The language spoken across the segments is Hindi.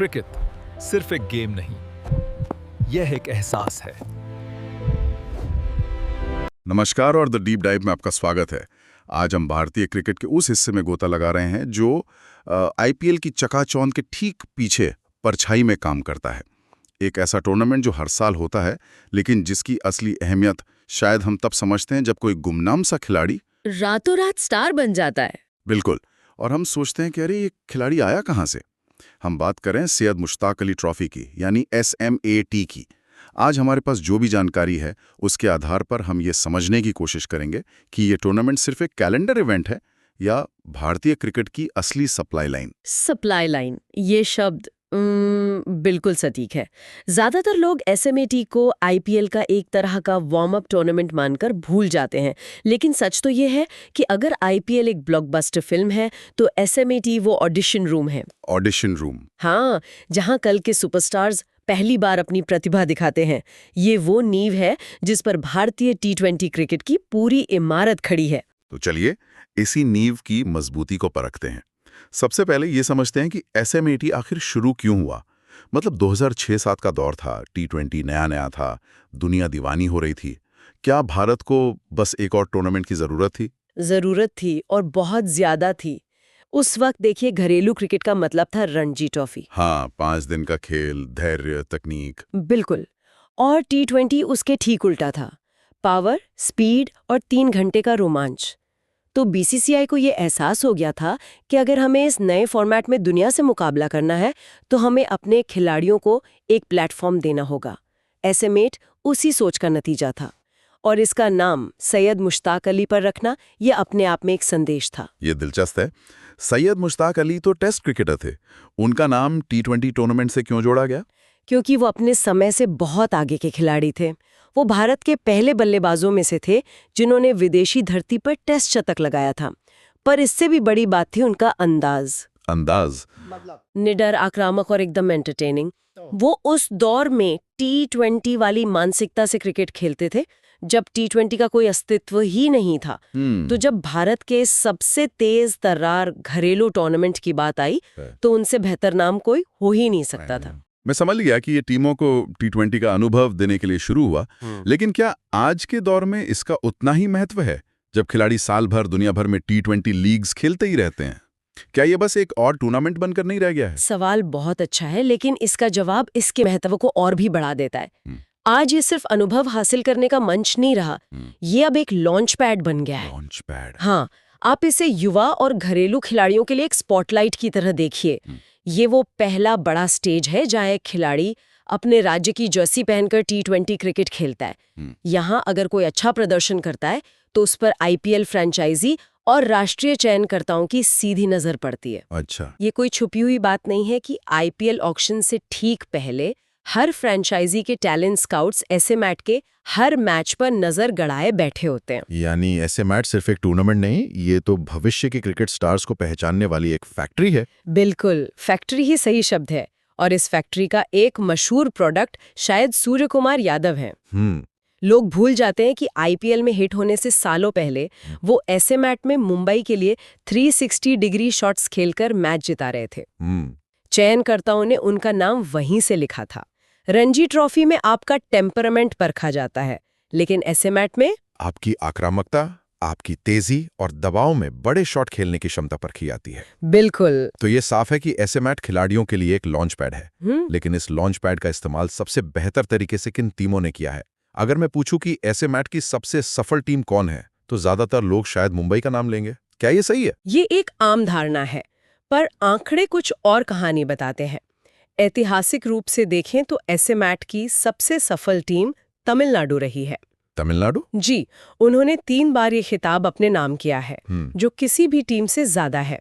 क्रिकेट सिर्फ एक गेम नहीं, यह एक एहसास है। नमस्कार और द डीप डाइव में आपका स्वागत है। आज हम भारतीय क्रिकेट के उस हिस्से में गोता लगा रहे हैं जो आईपीएल की चकाचौंध के ठीक पीछे परछाई में काम करता है। एक ऐसा टूर्नामेंट जो हर साल होता है, लेकिन जिसकी असली अहमियत शायद हम तब समझते हैं जब कोई गुमनाम सा खिलाड़ी रातों रात स्टार बन जाता है। बिल्कुल, और हम सोचते हैं कि अरे ये खिलाड़ी आया कहाँ से। हम बात करें सैयद मुश्ताक अली ट्रॉफी की, यानी SMAT की। आज हमारे पास जो भी जानकारी है उसके आधार पर हम ये समझने की कोशिश करेंगे कि ये टूर्नामेंट सिर्फ एक कैलेंडर इवेंट है या भारतीय क्रिकेट की असली सप्लाई लाइन। सप्लाई लाइन, ये शब्द बिल्कुल सटीक है। ज्यादातर लोग SMAT को आईपीएल का एक तरह का वार्म अप टूर्नामेंट मानकर भूल जाते हैं, लेकिन सच तो ये है कि अगर आईपीएल एक ब्लॉकबस्टर फिल्म है तो SMAT वो ऑडिशन रूम है। Audition room? हाँ, जहां कल के सुपरस्टार्स पहली बार अपनी प्रतिभा दिखाते हैं। ये वो नींव है जिस पर भारतीय T20 क्रिकेट की पूरी इमारत खड़ी है। तो चलिए इसी नींव की मजबूती को परखते हैं। सबसे पहले ये समझते हैं कि SMAT आखिर शुरू क्यों हुआ। मतलब 2006-07 का दौर था, T20 नया था, दुनिया दीवानी हो रही थी। क्या भारत को बस एक और टूर्नामेंट की जरूरत थी? जरूरत थी, और बहुत ज्यादा थी। उस वक्त देखिए, घरेलू क्रिकेट का मतलब था रणजी ट्रॉफी। हाँ, 5 दिन का खेल, धैर्य, तकनीक। बिल्कुल। और T20 उसके ठीक उल्टा था। पावर, स्पीड और 3 घंटे का रोमांच। तो BCCI को ये एहसास हो गया था कि अगर हमें इस नए फॉर्मेट में दुनिया से मुकाबला करना है तो हमें अपने खिलाड़ियों को एक प्लेटफॉर्म देना होगा। SMAT उसी सोच का नतीजा था, और इसका नाम सैयद मुश्ताक अली पर रखना ये अपने आप में एक संदेश था। ये दिलचस्प है। सैयद मुश्ताक अली तो टेस्ट क्रिकेटर थे, उनका नाम T20 टूर्नामेंट से क्यों जोड़ा गया? क्योंकि वो अपने समय से बहुत आगे के खिलाड़ी थे। वो भारत के पहले बल्लेबाजों में से थे जिन्होंने विदेशी धरती पर टेस्ट शतक लगाया था। पर इससे भी बड़ी बात थी उनका अंदाज। मतलब निडर, आक्रामक और एकदम एंटरटेनिंग। वो उस दौर में T20 वाली मानसिकता से क्रिकेट खेलते थे, जब T20 का कोई अस्तित्व ही नहीं था। तो जब भारत के सबसे तेज तर्रार घरेलू टूर्नामेंट की बात आई तो उनसे बेहतर नाम कोई हो ही नहीं सकता था। मैं समझ लिया कि ये टीमों को T20 का अनुभव देने के लिए शुरू हुआ, लेकिन क्या आज के दौर में इसका उतना ही महत्व है, जब खिलाड़ी साल भर दुनिया भर में T20 लीग्स खेलते ही रहते हैं? क्या ये बस एक और टूर्नामेंट बनकर नहीं रह गया है? सवाल बहुत अच्छा है, लेकिन इसका जवाब इसके महत्व को और भी बढ़ा देता है। आज ये सिर्फ अनुभव हासिल करने का मंच नहीं रहा, ये अब एक लॉन्च पैड बन गया है। Launch pad? हाँ, आप इसे युवा और घरेलू खिलाड़ियों के लिए एक स्पॉटलाइट की तरह देखिए। ये वो पहला बड़ा स्टेज है जहाँ एक खिलाड़ी अपने राज्य की जर्सी पहनकर T20 क्रिकेट खेलता है। यहाँ अगर कोई अच्छा प्रदर्शन करता है तो उस पर आईपीएल फ्रेंचाइजी और राष्ट्रीय चयनकर्ताओं की सीधी नजर पड़ती है। अच्छा। ये कोई छुपी हुई बात नहीं है कि आईपीएल ऑक्शन से ठीक पहले हर फ्रेंचाइजी के टैलेंट स्काउट्स SMAT के हर मैच पर नजर गड़ाए बैठे होते हैं। यानी SMAT सिर्फ एक टूर्नामेंट नहीं, ये तो भविष्य के क्रिकेट स्टार्स को पहचानने वाली एक फैक्ट्री है। बिल्कुल, फैक्ट्री ही सही शब्द है। और इस फैक्ट्री का एक मशहूर प्रोडक्ट शायद सूर्य कुमार यादव है। लोग भूल जाते हैं कि आईपीएल में हिट होने से सालों पहले वो SMAT में मुंबई के लिए 360 डिग्री शॉट्स खेलकर मैच जिता रहे थे। चयनकर्ताओं ने उनका नाम वहीं से लिखा था। रणजी ट्रॉफी में आपका टेम्परामेंट परखा जाता है, लेकिन SMAT में आपकी आक्रामकता, आपकी तेजी और दबाव में बड़े शॉट खेलने की क्षमता परखी जाती है। बिल्कुल। तो ये साफ है कि SMAT खिलाड़ियों के लिए एक लॉन्च पैड है। लेकिन इस लॉन्च पैड का इस्तेमाल सबसे बेहतर तरीके से किन टीमों ने किया है? अगर मैं पूछूं कि SMAT की सबसे सफल टीम कौन है, तो ज्यादातर लोग शायद मुंबई का नाम लेंगे। क्या ये सही है? ये एक आम धारणा है, पर आंकड़े कुछ और कहानी बताते हैं। ऐतिहासिक रूप से देखें तो SMAT की सबसे सफल टीम तमिलनाडु रही है। तमिलनाडु? जी, उन्होंने 3 बार ये खिताब अपने नाम किया है, जो किसी भी टीम से ज्यादा है।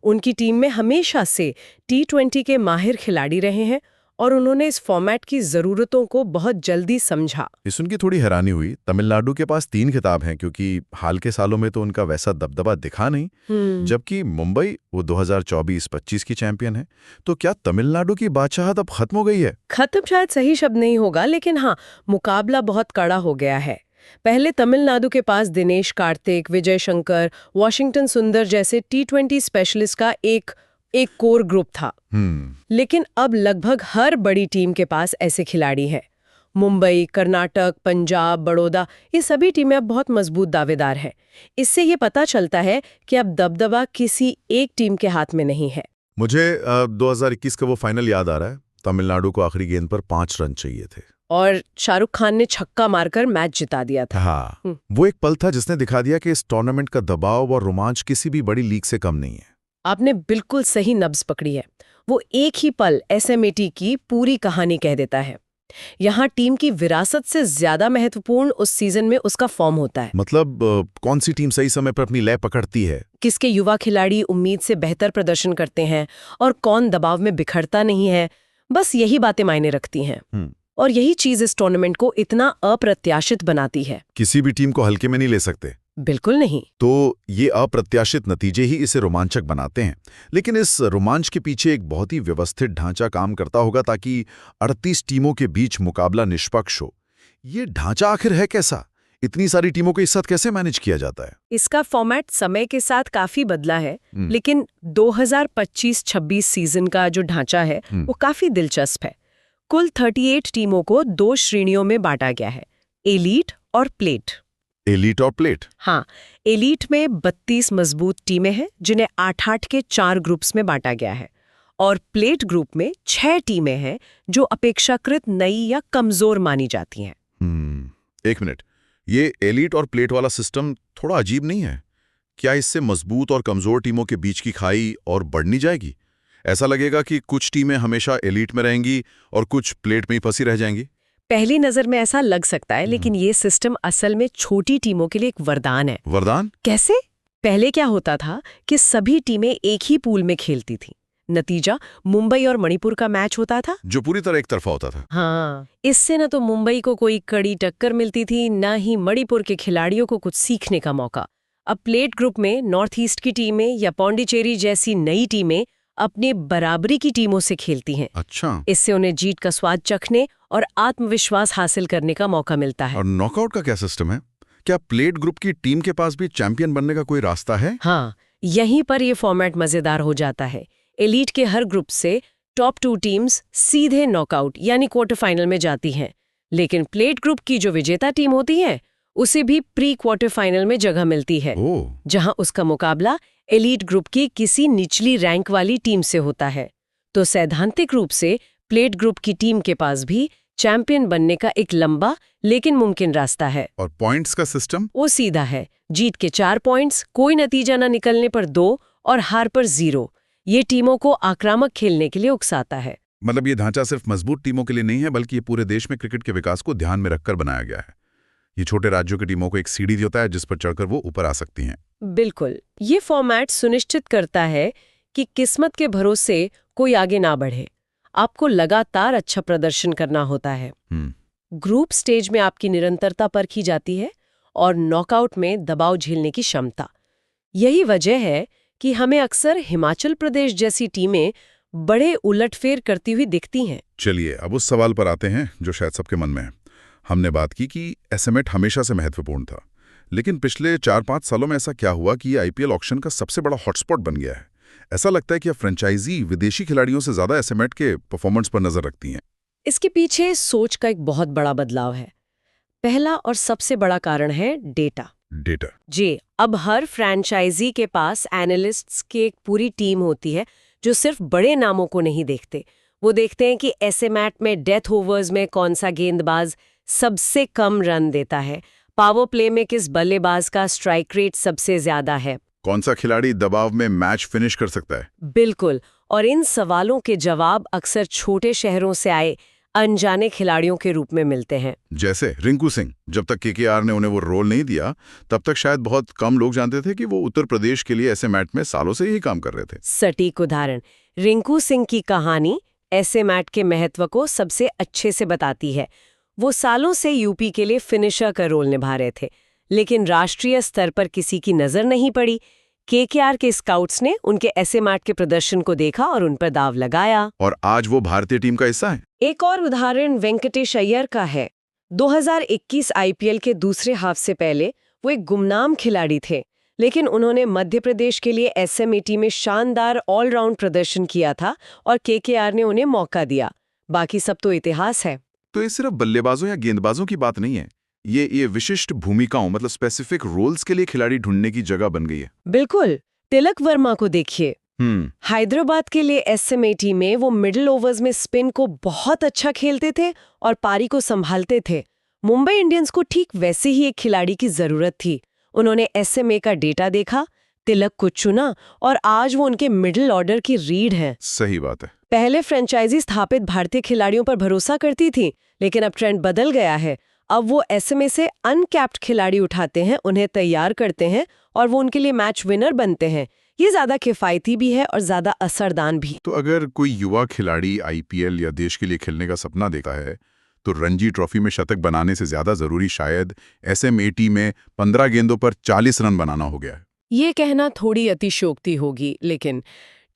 उनकी टीम में हमेशा से T20 के माहिर खिलाड़ी रहे हैं और उन्होंने इस फॉर्मेट की जरूरतों को बहुत जल्दी समझा। ये सुन के थोड़ी हैरानी हुई। तमिलनाडु के पास 3 खिताब हैं, क्योंकि हाल के सालों में तो उनका वैसा दबदबा दिखा नहीं, जबकि मुंबई वो 2024-25 की चैंपियन है। तो क्या तमिलनाडु की बादशाहत अब खत्म हो गई है? खत्म शायद सही शब्द नहीं होगा, लेकिन हाँ, मुकाबला बहुत कड़ा हो गया है। पहले तमिलनाडु के पास दिनेश कार्तिक, विजय शंकर, वॉशिंगटन सुंदर जैसे T20 स्पेशलिस्ट का एक एक कोर ग्रुप था। लेकिन अब लगभग हर बड़ी टीम के पास ऐसे खिलाड़ी हैं। मुंबई, कर्नाटक, पंजाब, बड़ौदा, ये सभी टीमें अब बहुत मजबूत दावेदार हैं। इससे ये पता चलता है कि अब दबदबा किसी एक टीम के हाथ में नहीं है। मुझे 2021 का वो फाइनल याद आ रहा है। तमिलनाडु को आखिरी गेंद पर 5 रन चाहिए थे और शाहरुख खान ने छक्का मारकर मैच जिता दिया था। हाँ, वो एक पल था जिसने दिखा दिया कि इस टूर्नामेंट का दबाव और रोमांच किसी भी बड़ी लीग से कम नहीं है। आपने बिल्कुल सही नब्ज पकड़ी है। वो एक ही पल एसएमएटी की पूरी कहानी कह देता है। यहाँ टीम की विरासत से ज्यादा महत्वपूर्ण उस सीजन में उसका फॉर्म होता है। मतलब कौन सी टीम सही समय पर अपनी लय पकड़ती है, किसके युवा खिलाड़ी उम्मीद से बेहतर प्रदर्शन करते हैं और कौन दबाव में बिखरता नहीं है, बस यही बातें मायने रखती हैं। और यही चीज इस टूर्नामेंट को इतना अप्रत्याशित बनाती है। किसी भी टीम को हल्के में नहीं ले सकते। बिल्कुल नहीं। तो ये अप्रत्याशित नतीजे ही इसे रोमांचक बनाते हैं। लेकिन इस रोमांच के पीछे एक बहुत ही व्यवस्थित ढांचा काम करता होगा ताकि 38 टीमों के बीच मुकाबला निष्पक्ष हो। ये ढांचा आखिर है कैसा? इतनी सारी टीमों के साथ कैसे मैनेज किया जाता है? इसका फॉर्मेट समय के साथ काफी बदला है, लेकिन 2025-26 सीजन का जो ढांचा है वो काफी दिलचस्प है। कुल 38 टीमों को 2 श्रेणियों में बांटा गया है, एलीट और प्लेट। एलीट और प्लेट? हाँ, एलीट में 32 मजबूत टीमें हैं जिन्हें 8-8 के 4 ग्रुप्स में बांटा गया है, और प्लेट ग्रुप में 6 टीमें हैं जो अपेक्षाकृत नई या कमजोर मानी जाती हैं। एक मिनट, ये एलीट और प्लेट वाला सिस्टम थोड़ा अजीब नहीं है? क्या इससे मजबूत और कमजोर टीमों के बीच की खाई और बढ़नी जाएगी? ऐसा लगेगा कि कुछ टीमें हमेशा एलीट में रहेंगी और कुछ प्लेट में ही फंसी रह जाएंगी। पहली नजर में ऐसा लग सकता है, लेकिन ये सिस्टम असल में छोटी टीमों के लिए एक वरदान है। वरदान कैसे? पहले क्या होता था कि सभी टीमें एक ही पूल में खेलती थीं। नतीजा मुंबई और मणिपुर का मैच होता था, जो पूरी तरह एक तरफा होता था। हाँ, इससे न तो मुंबई को कोई कड़ी टक्कर मिलती थी, न ही मणिपुर के खिलाड़ियों को कुछ सीखने का मौका। अब प्लेट ग्रुप में नॉर्थ ईस्ट की टीमें या पौंडीचेरी जैसी नई टीमें अपने बराबरी की टीमों से खेलती हैं। अच्छा। इससे उन्हें जीत का स्वाद चखने और आत्मविश्वास हासिल करने का मौका मिलता है। और नॉकआउट का क्या सिस्टम है? क्या प्लेट ग्रुप की टीम के पास भी चैंपियन बनने का कोई रास्ता है? हाँ, यहीं पर ये फॉर्मेट मजेदार हो जाता है। एलीट के हर ग्रुप से टॉप 2 टीम्स सीधे नॉकआउट यानी क्वार्टर फाइनल में जाती हैं, लेकिन प्लेट ग्रुप की जो विजेता टीम होती है उसे भी प्री क्वार्टर फाइनल में जगह मिलती है, जहां उसका मुकाबला एलीट ग्रुप की किसी निचली रैंक वाली टीम से होता है। तो सैद्धांतिक रूप से प्लेट ग्रुप की टीम के पास भी चैंपियन बनने का एक लंबा लेकिन मुमकिन रास्ता है। और पॉइंट्स का सिस्टम? वो सीधा है, जीत के 4 पॉइंट्स, कोई नतीजा न निकलने पर 2 और हार पर 0। ये टीमों को आक्रामक खेलने के लिए उकसाता है। मतलब ये ढांचा सिर्फ मजबूत टीमों के लिए नहीं है, बल्कि ये पूरे देश में क्रिकेट के विकास को ध्यान में रखकर बनाया गया है। ये छोटे राज्यों की टीमों को एक सीढ़ी देता है जिस पर चढ़कर वो ऊपर आ सकती हैं। बिल्कुल, ये फॉर्मेट सुनिश्चित करता है कि किस्मत के भरोसे कोई आगे ना बढ़े। आपको लगातार अच्छा प्रदर्शन करना होता है। ग्रुप स्टेज में आपकी निरंतरता परखी जाती है और नॉकआउट में दबाव झेलने की क्षमता। यही वजह है कि हमें अक्सर हिमाचल प्रदेश जैसी टीमें बड़े उलटफेर करती हुई दिखती हैं। चलिए अब उस सवाल पर आते हैं जो शायद सबके मन में है। हमने बात की कि एसएमएट हमेशा से महत्वपूर्ण था, लेकिन पिछले 4-5 सालों में ऐसा क्या हुआ कि ये आईपीएल ऑक्शन का सबसे बड़ा हॉटस्पॉट बन गया है? ऐसा लगता है कि अब फ्रेंचाइजी विदेशी खिलाड़ियों से ज्यादा एसएमएट के परफॉर्मेंस पर नजर रखती हैं। इसके पीछे सोच का एक बहुत बड़ा बदलाव है। पहला और सबसे बड़ा कारण है डेटा। जी, अब हर फ्रेंचाइजी के पास एनालिस्ट्स की एक पूरी टीम होती है जो सिर्फ बड़े नामों को नहीं देखते। वो देखते हैं कि एसएमएट में डेथ ओवर्स में कौन सा गेंदबाज सबसे कम रन देता है, पावर प्ले में किस बल्लेबाज का स्ट्राइक रेट सबसे ज्यादा है, कौन सा खिलाड़ी दबाव में मैच फिनिश कर सकता है। बिल्कुल, और इन सवालों के जवाब अक्सर छोटे शहरों से आए अनजाने खिलाड़ियों के रूप में मिलते हैं। जैसे रिंकू सिंह, जब तक केकेआर ने उन्हें वो रोल नहीं दिया तब तक शायद बहुत कम लोग जानते थे कि वो उत्तर प्रदेश के लिए ऐसे मैच में सालों से ही काम कर रहे थे। सटीक उदाहरण, रिंकू सिंह की कहानी ऐसे मैच के महत्व को सबसे अच्छे से बताती है। वो सालों से यूपी के लिए फिनिशर का रोल निभा रहे थे, लेकिन राष्ट्रीय स्तर पर किसी की नजर नहीं पड़ी। केकेआर के स्काउट्स ने उनके ऐसे मैच के प्रदर्शन को देखा और उन पर दाव लगाया, और आज वो भारतीय टीम का हिस्सा है। एक और उदाहरण वेंकटेश अय्यर का है। 2021 आईपीएल के दूसरे हाफ से पहले वो एक गुमनाम खिलाड़ी थे, लेकिन उन्होंने मध्य प्रदेश के लिए एसएमएटी में शानदार ऑलराउंड प्रदर्शन किया था और केकेआर ने उन्हें मौका दिया। बाकी सब तो इतिहास है। तो ये सिर्फ बल्लेबाजों या गेंदबाजों की बात नहीं है, ये विशिष्ट भूमिकाओं मतलब स्पेसिफिक रोल्स के लिए खिलाड़ी ढूंढने की जगह बन गई है। बिल्कुल। तिलक वर्मा को देखिए, हैदराबाद के लिए एसएमएटी में वो मिडिल ओवर्स में स्पिन को बहुत अच्छा खेलते थे और पारी को संभालते थे। मुंबई इंडियंस को ठीक वैसे ही एक खिलाड़ी की जरूरत थी। उन्होंने एसएमए का डेटा देखा, तिलक को चुना और आज वो उनके मिडिल ऑर्डर की रीढ़ हैं। सही बात है। पहले फ्रेंचाइजी स्थापित भारतीय खिलाड़ियों पर भरोसा करती थी, लेकिन अब ट्रेंड बदल गया है। अब वो एसएमए से अनकैप्ड खिलाड़ी उठाते हैं, उन्हें तैयार करते हैं और वो उनके लिए मैच विनर बनते हैं। ये ज्यादा किफायती भी है और ज्यादा असरदार भी। तो अगर कोई युवा खिलाड़ी आईपीएल या देश के लिए खेलने का सपना देखता है, तो रणजी ट्रॉफी में शतक बनाने से ज्यादा जरूरी शायद एसएमएटी में 15 गेंदों पर 40 रन बनाना हो गया है। ये कहना थोड़ी अतिशयोक्ति होगी, लेकिन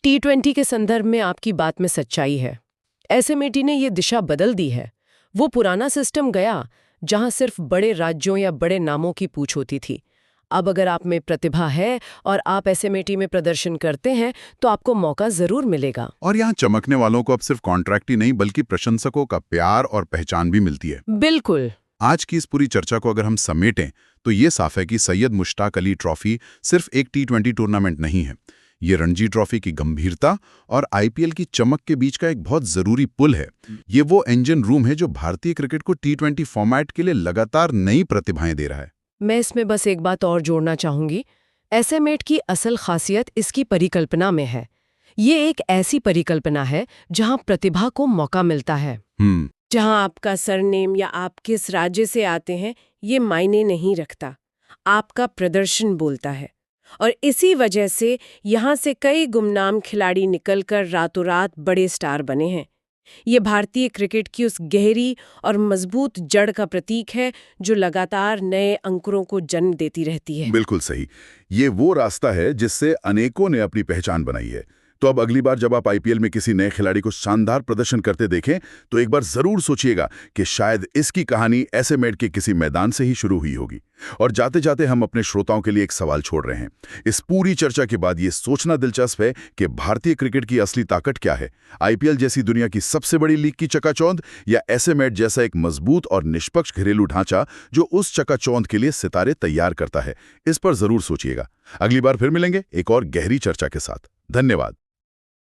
T20 के संदर्भ में आपकी बात में सच्चाई है। एसएमएटी ने ये दिशा बदल दी है। वो पुराना सिस्टम गया जहां सिर्फ बड़े राज्यों या बड़े नामों की पूछ होती थी। अब अगर आप में प्रतिभा है और आप एसएमएटी में प्रदर्शन करते हैं तो आपको मौका जरूर मिलेगा। और यहाँ चमकने वालों को अब सिर्फ कॉन्ट्रैक्ट ही नहीं बल्कि प्रशंसकों का प्यार और पहचान भी मिलती है। बिल्कुल। आज की इस पूरी चर्चा को अगर हम समेटें तो ये साफ है कि सैयद मुश्ताक अली ट्रॉफी सिर्फ एक T20 टूर्नामेंट नहीं है। ये रणजी ट्रॉफी की गंभीरता और आईपीएल की चमक के बीच का एक बहुत जरूरी पुल है। ये वो इंजन रूम है जो भारतीय क्रिकेट को T20 फॉर्मेट के लिए लगातार नई प्रतिभाएं दे रहा है। मैं इसमें बस एक बात और जोड़ना चाहूंगी। एसएमएटी की असल खासियत इसकी परिकल्पना में है। ये एक ऐसी परिकल्पना है जहां प्रतिभा को मौका मिलता है। जहां आपका सरनेम या आप किस राज्य से आते हैं ये मायने नहीं रखता, आपका प्रदर्शन बोलता है। और इसी वजह से यहाँ से कई गुमनाम खिलाड़ी निकलकर रातों रात बड़े स्टार बने हैं। ये भारतीय क्रिकेट की उस गहरी और मजबूत जड़ का प्रतीक है जो लगातार नए अंकुरों को जन्म देती रहती है। बिल्कुल सही। ये वो रास्ता है जिससे अनेकों ने अपनी पहचान बनाई है। तो अब अगली बार जब आप आईपीएल में किसी नए खिलाड़ी को शानदार प्रदर्शन करते देखें तो एक बार जरूर सोचिएगा कि शायद इसकी कहानी एसएमएटी के किसी मैदान से ही शुरू हुई होगी। और जाते जाते हम अपने श्रोताओं के लिए एक सवाल छोड़ रहे हैं। इस पूरी चर्चा के बाद ये सोचना दिलचस्प है कि भारतीय क्रिकेट की असली ताकत क्या है, आईपीएल जैसी दुनिया की सबसे बड़ी लीग की चकाचौंध या एसएमएटी जैसा एक मजबूत और निष्पक्ष घरेलू ढांचा जो उस चकाचौंध के लिए सितारे तैयार करता है। इस पर जरूर सोचिएगा। अगली बार फिर मिलेंगे एक और गहरी चर्चा के साथ। धन्यवाद।